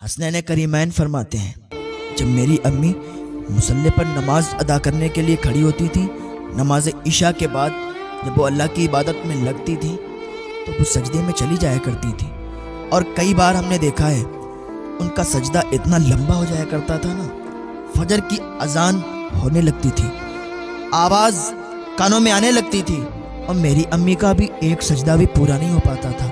حسنین کریمین فرماتے ہیں، جب میری امی مصلی پر نماز ادا کرنے کے لیے کھڑی ہوتی تھی، نماز عشاء کے بعد جب وہ اللہ کی عبادت میں لگتی تھی تو وہ سجدے میں چلی جایا کرتی تھی، اور کئی بار ہم نے دیکھا ہے ان کا سجدہ اتنا لمبا ہو جایا کرتا تھا نا، فجر کی اذان ہونے لگتی تھی، آواز کانوں میں آنے لگتی تھی، اور میری امی کا بھی ایک سجدہ بھی پورا نہیں ہو پاتا تھا۔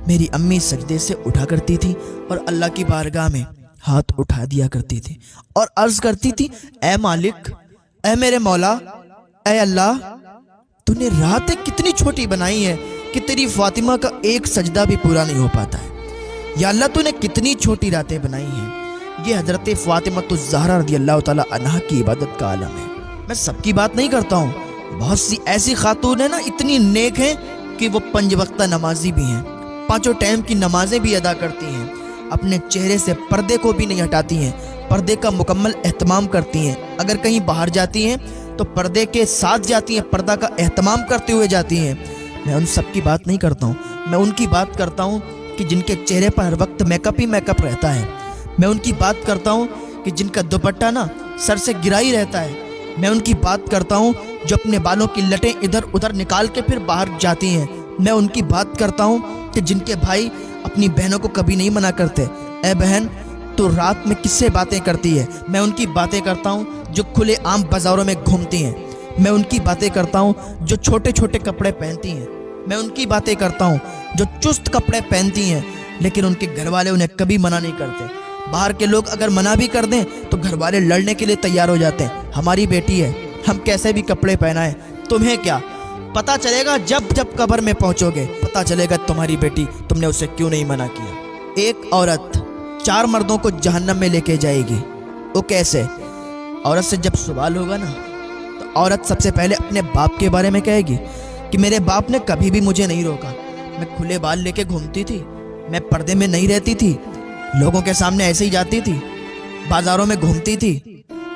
میری امی سجدے سے اٹھا کرتی تھی اور اللہ کی بارگاہ میں ہاتھ اٹھا دیا کرتی تھی اور عرض کرتی تھی، اے مالک، اے میرے مولا، اے اللہ، تو نے راتیں کتنی چھوٹی بنائی ہے کہ تیری فاطمہ کا ایک سجدہ بھی پورا نہیں ہو پاتا ہے۔ یا اللہ، تو نے کتنی چھوٹی راتیں بنائی ہیں۔ یہ حضرت فاطمہ الزہرا رضی اللہ تعالی عنہا کی عبادت کا عالم ہے۔ میں سب کی بات نہیں کرتا ہوں، بہت سی ایسی خاتون ہیں نا، اتنی نیک ہیں کہ وہ 5 وقتہ نمازی بھی ہیں، 5 ٹائم کی نمازیں بھی ادا کرتی ہیں، اپنے چہرے سے پردے کو بھی نہیں ہٹاتی ہیں، پردے کا مکمل اہتمام کرتی ہیں، اگر کہیں باہر جاتی ہیں تو پردے کے ساتھ جاتی ہیں، پردہ کا اہتمام کرتے ہوئے جاتی ہیں۔ میں ان سب کی بات نہیں کرتا ہوں، میں ان کی بات کرتا ہوں کہ جن کے چہرے پر ہر وقت make up he make up رہتا ہے۔ میں ان کی بات کرتا ہوں کہ جن کا دوپٹہ نا سر سے گرا ہی رہتا ہے۔ میں ان کی بات کرتا ہوں جو اپنے بالوں کی لٹیں ادھر ادھر نکال کے پھر باہر جاتی ہیں۔ میں ان کی بات کرتا ہوں کہ جن کے بھائی اپنی بہنوں کو کبھی نہیں منع کرتے، اے بہن تو رات میں کس سے باتیں کرتی ہے۔ میں ان کی باتیں کرتا ہوں جو کھلے عام بازاروں میں گھومتی ہیں۔ میں ان کی باتیں کرتا ہوں جو چھوٹے چھوٹے کپڑے پہنتی ہیں۔ میں ان کی باتیں کرتا ہوں جو چست کپڑے پہنتی ہیں، لیکن ان کے گھر والے انہیں کبھی منع نہیں کرتے۔ باہر کے لوگ اگر منع بھی کر دیں تو گھر والے لڑنے کے لیے تیار ہو جاتے ہیں، ہماری بیٹی ہے، ہم کیسے بھی کپڑے پہنائیں، تمہیں کیا پتہ چلے گا جب قبر میں پہنچو گے، پتہ چلے گا تمہاری بیٹی تم نے اسے کیوں نہیں منع کیا۔ ایک عورت 4 مردوں کو جہنم میں لے کے جائے گی، وہ کیسے؟ عورت سے جب سوال ہوگا نا تو عورت سب سے پہلے اپنے باپ کے بارے میں کہے گی کہ میرے باپ نے کبھی بھی مجھے نہیں روکا، میں کھلے بال لے کے گھومتی تھی، میں پردے میں نہیں رہتی تھی، لوگوں کے سامنے ایسے ہی جاتی تھی، بازاروں میں گھومتی تھی،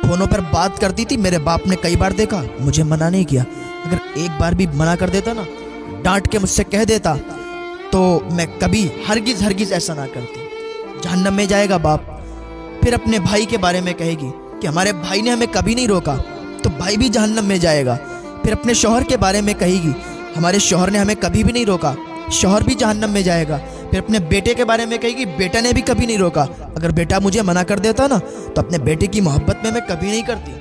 فونوں پر بات کرتی تھی، میرے باپ نے کئی بار دیکھا، مجھے منع نہیں کیا۔ اگر ایک بار بھی منع کر دیتا نا، ڈانٹ کے مجھ سے کہہ دیتا، تو میں کبھی ہرگز ایسا نہ کرتی۔ جہنم میں جائے گا باپ۔ پھر اپنے بھائی کے بارے میں کہے گی کہ ہمارے بھائی نے ہمیں کبھی نہیں روکا، تو بھائی بھی جہنم میں جائے گا۔ پھر اپنے شوہر کے بارے میں کہے گی ہمارے شوہر نے ہمیں کبھی بھی نہیں روکا، شوہر بھی جہنم میں جائے گا۔ پھر اپنے بیٹے کے بارے میں کہے گی بیٹا نے بھی کبھی نہیں روکا، اگر بیٹا مجھے منع کر دیتا نا تو اپنے بیٹے کی محبت میں کبھی نہیں کرتی،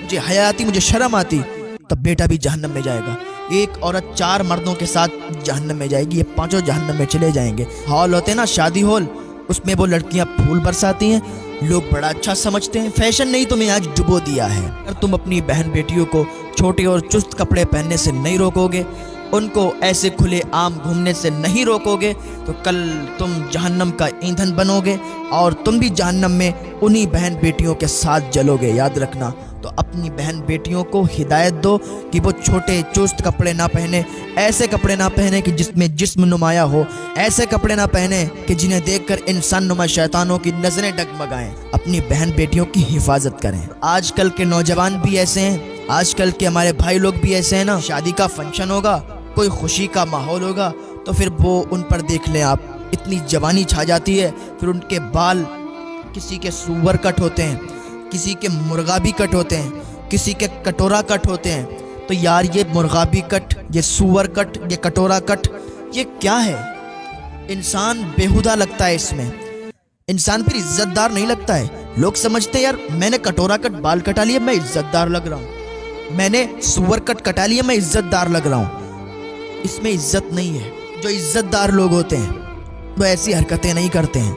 مجھے حیا آتی، مجھے شرم آتی، تب بیٹا بھی جہنم میں جائے گا۔ ایک عورت 4 مردوں کے ساتھ جہنم میں جائے گی، یہ 5 جہنم میں چلے جائیں گے۔ ہال ہوتے ہیں نا، شادی ہال، اس میں وہ لڑکیاں پھول برساتی ہیں، لوگ بڑا اچھا سمجھتے ہیں، فیشن نہیں تمہیں آج ڈبو دیا ہے۔ اگر تم اپنی بہن بیٹیوں کو چھوٹے اور چست کپڑے پہننے سے نہیں روکو گے، ان کو ایسے کھلے عام گھومنے سے نہیں روکو گے، تو کل تم جہنم کا ایندھن بنو گے اور تم بھی جہنم میں انہی بہن بیٹیوں کے ساتھ جلو گے۔ یاد رکھنا، تو اپنی بہن بیٹیوں کو ہدایت دو کہ وہ چھوٹے چست کپڑے نہ پہنے، ایسے کپڑے نہ پہنے کہ جس میں جسم نمایاں ہو، ایسے کپڑے نہ پہنے کہ جنہیں دیکھ کر انسان نما شیطانوں کی نظریں ڈگمگائیں۔ اپنی بہن بیٹیوں کی حفاظت کریں۔ آج کل کے نوجوان بھی ایسے ہیں، آج کل کے ہمارے بھائی لوگ بھی ایسے ہیں نا، شادی کا فنکشن ہوگا، کوئی خوشی کا ماحول ہوگا تو پھر وہ ان پر دیکھ لیں آپ، اتنی جوانی چھا جاتی ہے، پھر ان کے بال کسی کے سور کٹ ہوتے ہیں، کسی کے مرغابی کٹ ہوتے ہیں، کسی کے کٹورا کٹ ہوتے ہیں۔ تو یار یہ مرغابی کٹ، یہ سور کٹ، یہ کٹورا کٹ، یہ کیا ہے؟ انسان بیہودہ لگتا ہے، اس میں انسان پھر عزت دار نہیں لگتا ہے۔ لوگ سمجھتے ہیں یار میں نے کٹورا کٹ بال کٹا لیا میں عزت دار لگ رہا ہوں، میں نے سور کٹ کٹا لیا میں عزت دار لگ رہا ہوں۔ اس میں عزت نہیں ہے۔ جو عزت دار لوگ ہوتے ہیں وہ ایسی حرکتیں نہیں کرتے ہیں۔